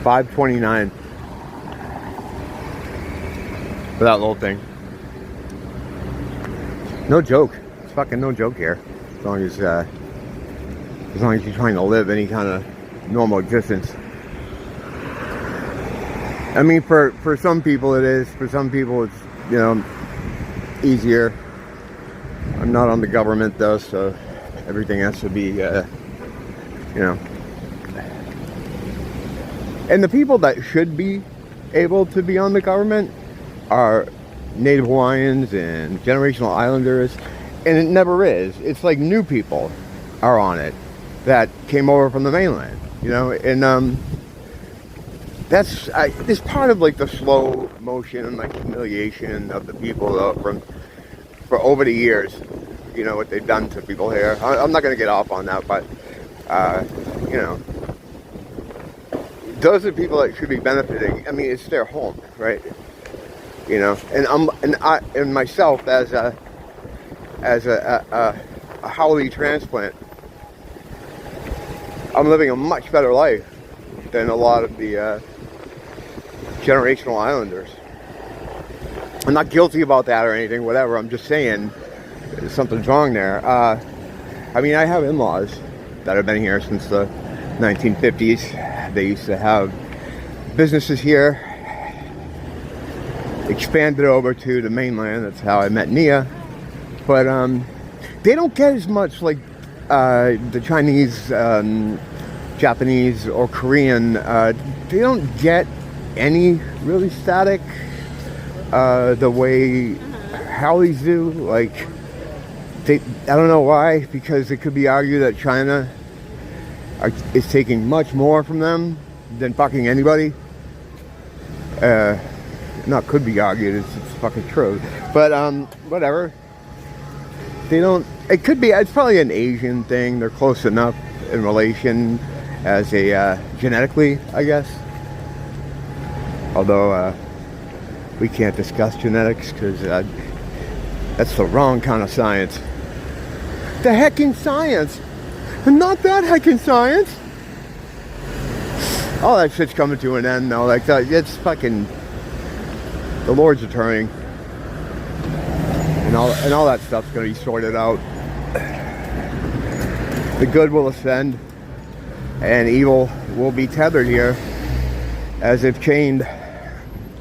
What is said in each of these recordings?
$5.29 for that little thing. No joke. It's fucking no joke here. As long as you're trying to live any kind of normal existence. I mean, for some people it is. For some people it's, you know, easier. I'm not on the government though, so everything has to be, you know. And the people that should be able to be on the government are Native Hawaiians and generational islanders, and it never is. It's like new people are on it that came over from the mainland, you know, and it's part of like the slow motion and like humiliation of the people though for over the years, you know, what they've done to people here. I'm not going to get off on that, but you know, those are people that should be benefiting. I mean, it's their home, right? You know, and myself as a Howley transplant, I'm living a much better life than a lot of the generational islanders. I'm not guilty about that or anything, whatever. I'm just saying something's wrong there. I mean, I have in-laws that have been here since the 1950s. They used to have businesses here, expanded over to the mainland. That's how I met Nia. But they don't get as much like the Chinese, Japanese, or Korean. They don't get any really static the way Howleys do. Like, I don't know why, because it could be argued that China is taking much more from them than fucking anybody. Not could be argued, it's fucking true. But whatever. They don't, it could be, it's probably an Asian thing. They're close enough in relation as a genetically, I guess. Although we can't discuss genetics because that's the wrong kind of science. The hecking science! Not that hecking science! All that shit's coming to an end now. Like, it's fucking, the Lord's returning. And all that stuff's gonna be sorted out. The good will ascend, and evil will be tethered here, as if chained.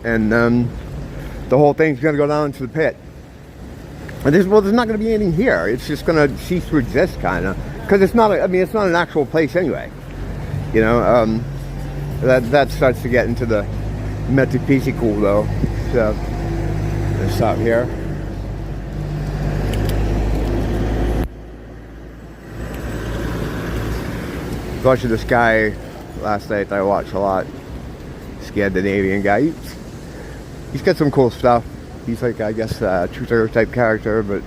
And the whole thing's gonna go down to the pit. And there's not gonna be anything here. It's just gonna cease to exist, kind of, because it's not. It's not an actual place anyway. You know, that starts to get into the metaphysical though. So let's stop here. Watching this guy last night that I watched a lot, Scandinavian guy. He's got some cool stuff. He's like, I guess, a truther type character, but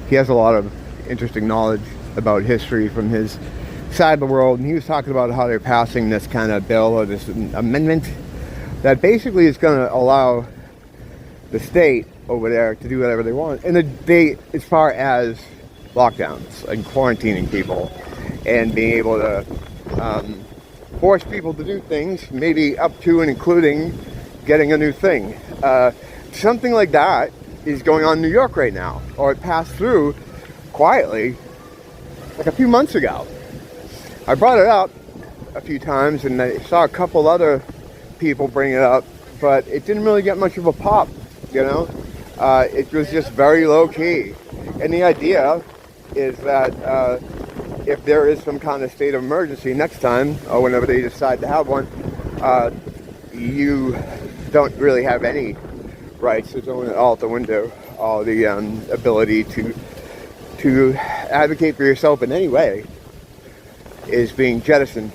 he has a lot of interesting knowledge about history from his side of the world. And he was talking about how they're passing this kind of bill or this amendment that basically is going to allow the state over there to do whatever they want. And as far as lockdowns and quarantining people and being able to force people to do things, maybe up to and including getting a new thing. Something like that is going on in New York right now, or it passed through quietly like a few months ago. I brought it up a few times and I saw a couple other people bring it up, but it didn't really get much of a pop, you know. It was just very low key. And the idea is that if there is some kind of state of emergency next time, or whenever they decide to have one, you don't really have any rights. It's only all out the window. All the ability to advocate for yourself in any way is being jettisoned.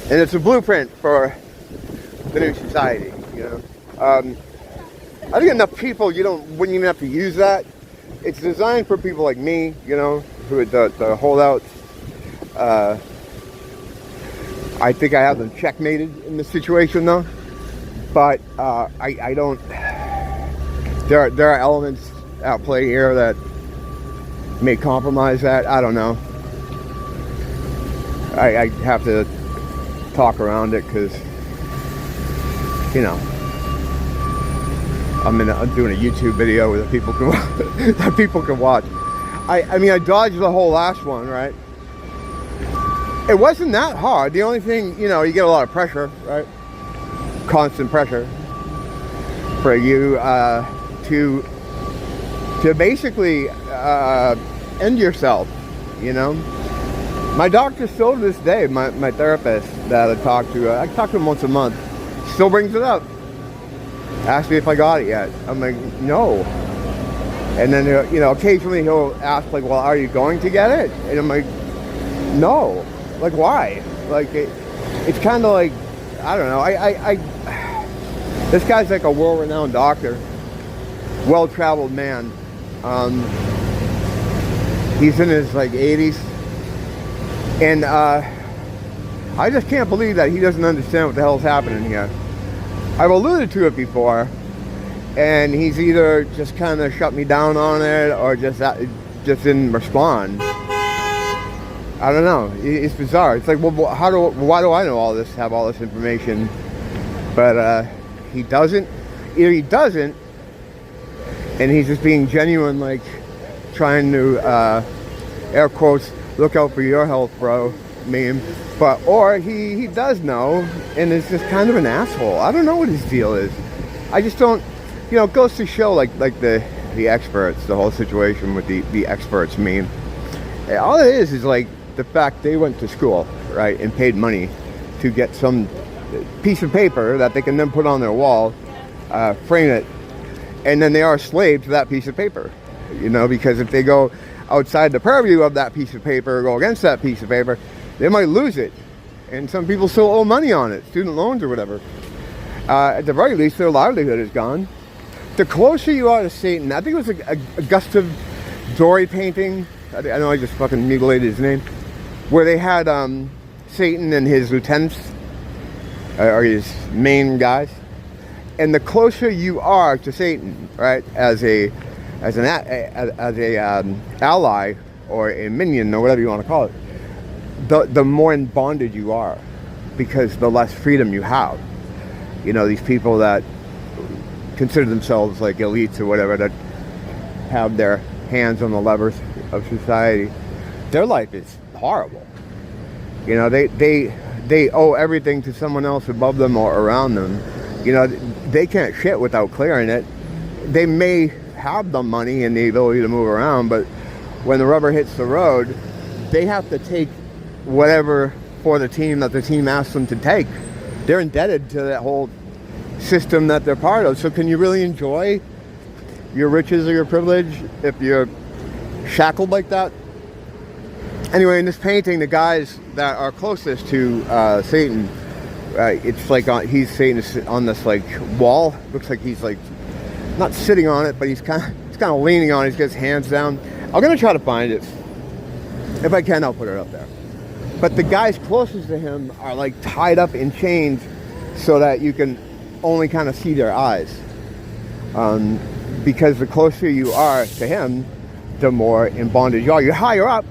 And it's a blueprint for the new society, you know. I think enough people, wouldn't even have to use that. It's designed for people like me, you know, who are the holdouts. I think I have them checkmated in this situation, though. But I don't. There are elements at play here that may compromise that. I don't know. I have to talk around it because, you know, I'm doing a YouTube video that people can that people can watch. I mean, I dodged the whole last one, right? It wasn't that hard. The only thing, you know, you get a lot of pressure, right? Constant pressure for you to basically end yourself, you know. My doctor still to this day, my therapist that I talk to him once a month, still brings it up. Asked me if I got it yet. I'm like, no. And then, you know, occasionally he'll ask, like, well, are you going to get it? And I'm like, no. Like, why? Like, it's kind of like, I don't know. This guy's like a world-renowned doctor, well-traveled man. He's in his, like, 80s. And I just can't believe that he doesn't understand what the hell's happening here. I've alluded to it before, and he's either just kind of shut me down on it or just didn't respond. I don't know. It's bizarre. It's like, well, why do I know all this, have all this information? But he doesn't. Either he doesn't, and he's just being genuine, like trying to, air quotes, look out for your health, bro, meme. Or he does know, and is just kind of an asshole. I don't know what his deal is. I just don't, you know, it goes to show, like the experts, the whole situation with the experts meme. All it is like the fact they went to school, right, and paid money to get some piece of paper that they can then put on their wall, frame it, and then they are slaves to that piece of paper, you know, because if they go outside the purview of that piece of paper, or go against that piece of paper, they might lose it. And some people still owe money on it, student loans or whatever. At the very least, their livelihood is gone. The closer you are to Satan, I think it was a Gustav Doré painting, I know I just fucking mutilated his name, where they had Satan and his lieutenants, or his main guys. And the closer you are to Satan, right, as an ally or a minion or whatever you want to call it, the more in bondage you are, because the less freedom you have. You know, these people that consider themselves like elites or whatever, that have their hands on the levers of society, their life is horrible. You know, they owe everything to someone else above them or around them. You know, they can't shit without clearing it. They may have the money and the ability to move around, but when the rubber hits the road, they have to take whatever for the team that the team asks them to take. They're indebted to that whole system that they're part of. So can you really enjoy your riches or your privilege if you're shackled like that? Anyway, in this painting, the guys that are closest to Satan, it's like he's Satan is on this like wall. Looks like he's like not sitting on it, but he's kind of leaning on it. He's got his hands down. I'm gonna try to find it. If I can, I'll put it up there. But the guys closest to him are like tied up in chains so that you can only kind of see their eyes. Because the closer you are to him, the more in bondage you are. You're higher up.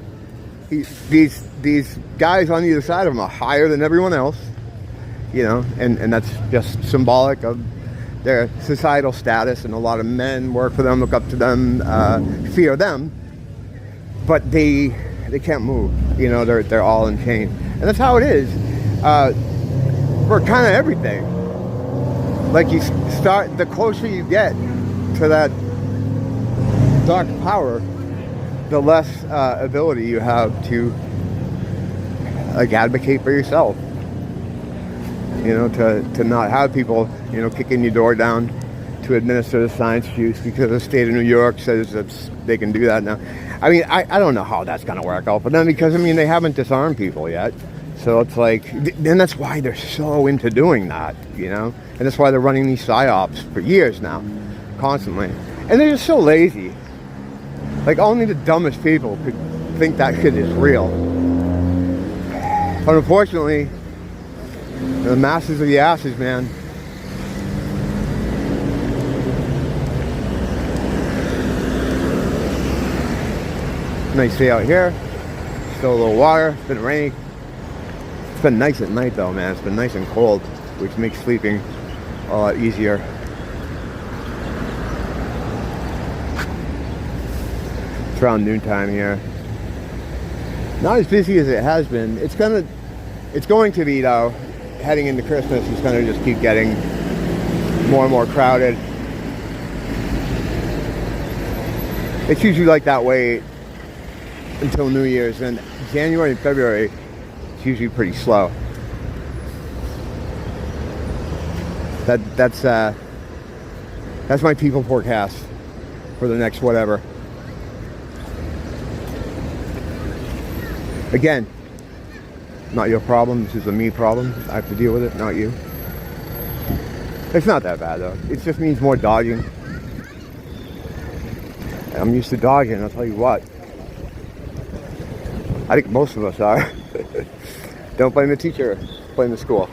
These guys on either side of him are higher than everyone else, you know, and that's just symbolic of their societal status. And a lot of men work for them, look up to them, fear them, but they can't move. You know, they're all in chain, and that's how it is for kind of everything. Like you start, the closer you get to that dark power, the less ability you have to like advocate for yourself. You know, to not have people, you know, kicking your door down to administer the science juice because the state of New York says that they can do that now. I mean, I don't know how that's going to work out for them, because, I mean, they haven't disarmed people yet. So it's like, and that's why they're so into doing that, you know? And that's why they're running these psyops for years now, constantly. And they're just so lazy. Like, only the dumbest people could think that shit is real. But unfortunately, the masses of the asses, man. Nice day out here. Still a little water. It's been raining. been nice at night though, man. It's been nice and cold, which makes sleeping a lot easier. It's around noontime here. Not as busy as it has been. It's going to be though. Heading into Christmas, it's going to just keep getting more and more crowded. It's usually like that way until New Year's, and January and February it's usually pretty slow. That's my people forecast for the next whatever. Again, not your problem. This is a me problem. I have to deal with it, not you. It's not that bad though. It just means more dodging. I'm used to dodging, I'll tell you what. I think most of us are. Don't blame the teacher, blame the school.